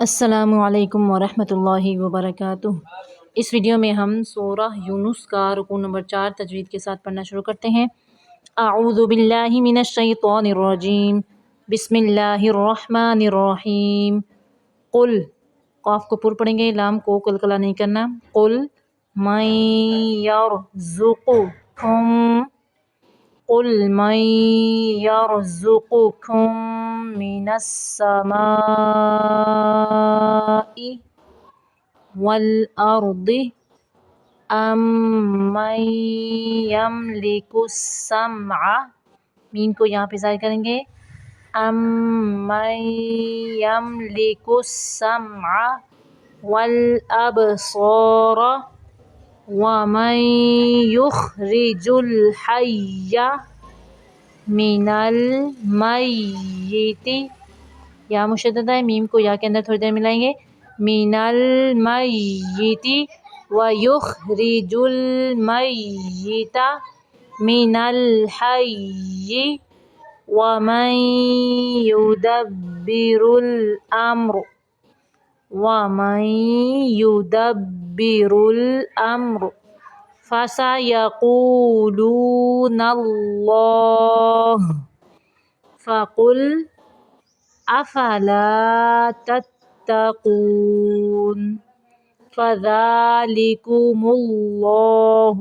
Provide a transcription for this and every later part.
السلام علیکم ورحمۃ اللہ وبرکاتہ۔ اس ویڈیو میں ہم سورہ یونس کا رکوع نمبر 4 تجوید کے ساتھ پڑھنا شروع کرتے ہیں۔ اعوذ باللہ من الشیطان الرجیم، بسم اللہ الرحمن الرحیم۔ قل، قاف کو پر پڑھیں گے، لام کو قلقلہ نہیں کرنا۔ قل من یرزقکم، قل من یرزقکم من السماء والارض ام من یملک السمع، میم کو یہاں پہ ظاہر کریں گے، ام من یملک السمع والابصار ومن یخرج الحی من المیت، یا مشدد ہے، میم کو یا کے اندر تھوڑی دیر ملائیں گے، من المیت ویخرج المیت من الحی ومن یدبر الامر فسیقولون اللہ فقل افلا تتقون فذلکم اللہ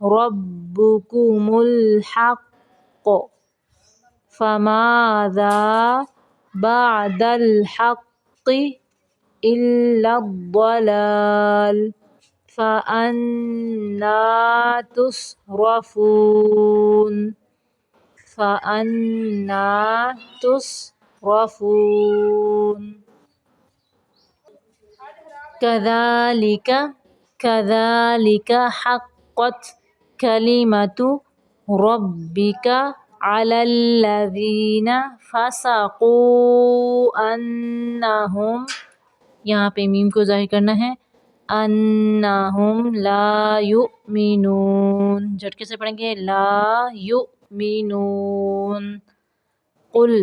ربکم الحق فماذا بعد الحق الا الضلال فأنا تصرفون كذلك حقت كلمة ربك على الذين فسقوا أنهم، یہاں پہ میم کو ظاہر کرنا ہے، انہم لا یؤمنون، جھٹکے سے پڑھیں گے، لا یؤمنون۔ قل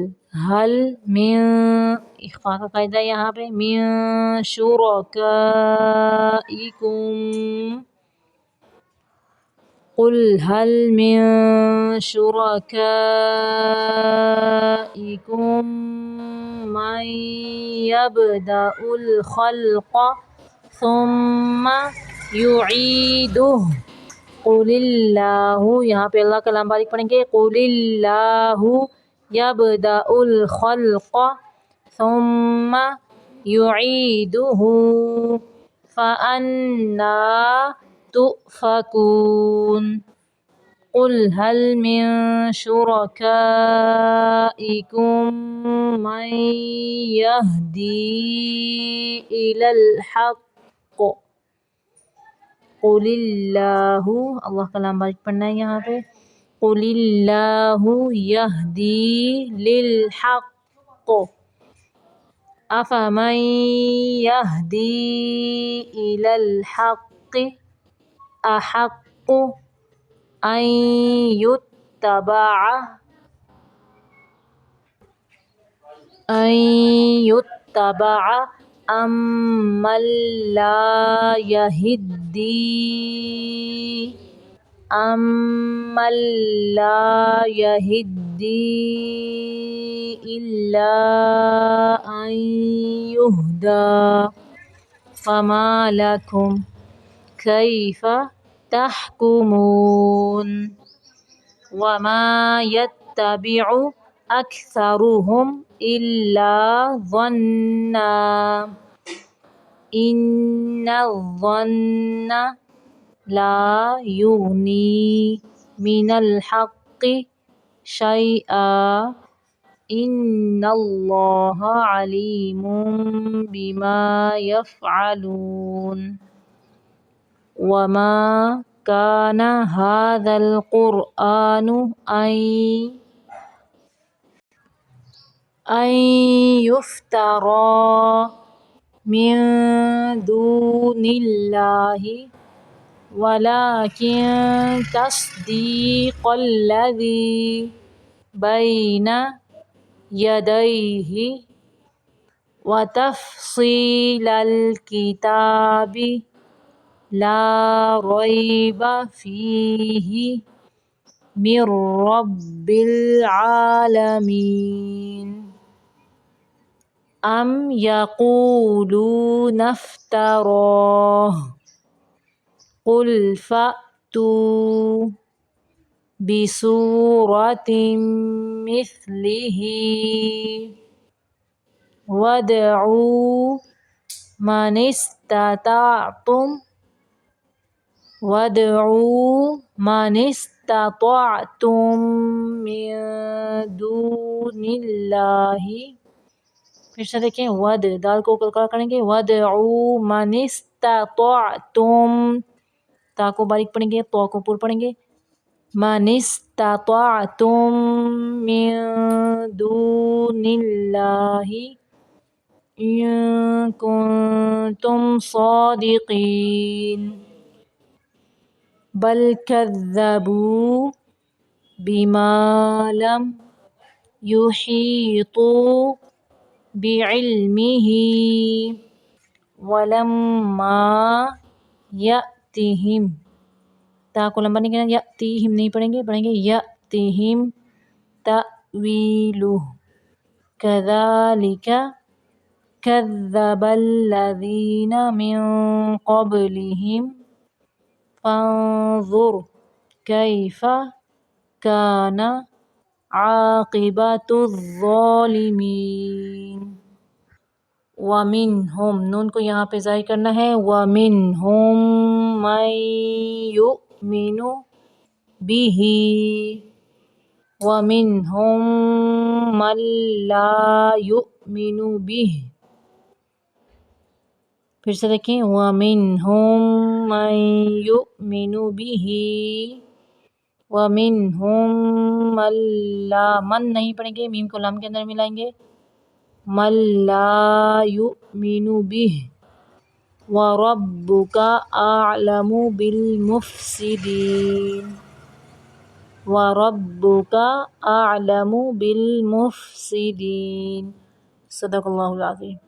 هل من، اخفاء کا قاعدہ ہے یہاں پہ، من شرکائکم، قل هل من شرکائکم من یبدأ الخلق ثم یعیدہ، قل اللہ، یہاں پہ اللہ کا لام باریک پڑھیں گے، قل اللہ یبدأ الخلق ثم یعیدہ فأنا تؤفکون۔ قل هل من شرکائکم من یہدی الی الحق قل اللہ، اللہ کا لام باریک پڑھنا ہے یہاں پہ، قل اللہ یہدی للحق افمن یہدی الی الحق احق ان یتبع امن لا یہدی الا ان یہدی فما لکم کیف تحکمون وما یتبع اکثرهم الا ظنا ان الظن لا یغنی من الحق شیئا ان اللہ علیم بما یفعلون وما كان هذا القرآن أن يفترى من دون الله ولكن تصديق الذي بين يديه وتفصيل الكتاب لا ريب فيه من رب العالمين أم يقولون افتراه قل فأتوا بسورة مثله وادعوا من استطعتم من دون اللہ. پھر سے دیکھیں ود دال کو کلکڑا کریں گے وادعوا من استطعتم تا کو باریک پڑھیں گے تو کو پر پڑھیں گے من استطعتم من دون اللہ ان کنتم صادقین بل کذبوا بما لم يحيطوا بعلمه ولما يأتهم تا کو لمبا نہیں کہنا یأتیہم نہیں پڑھیں گے یأتیہم تأویلہ کذالک کذب الذین من قبلہم فانظر کیف کان عاقبۃ الظالمین. وَمِنْهُمْ نون کو یہاں پہ ظاہر کرنا ہے وَمِنْهُمْ مَن يُؤْمِنُ بِهِ وَمِنْهُمْ مَن لَا يُؤْمِنُ بِهِ. پھر سے دیکھیں وَمِنْهُمْ مَن يُؤْمِنُ بِهِ وَمِنْهُمْ مَن لَا من نہیں پڑھیں گے میم کو لام کے اندر ملائیں گے من لا يؤمن به وَرَبُّكَ أَعْلَمُ بِالْمُفْسِدِينَ وَرَبُّكَ أَعْلَمُ بِالْمُفْسِدِينَ. صدق اللہ العظیم.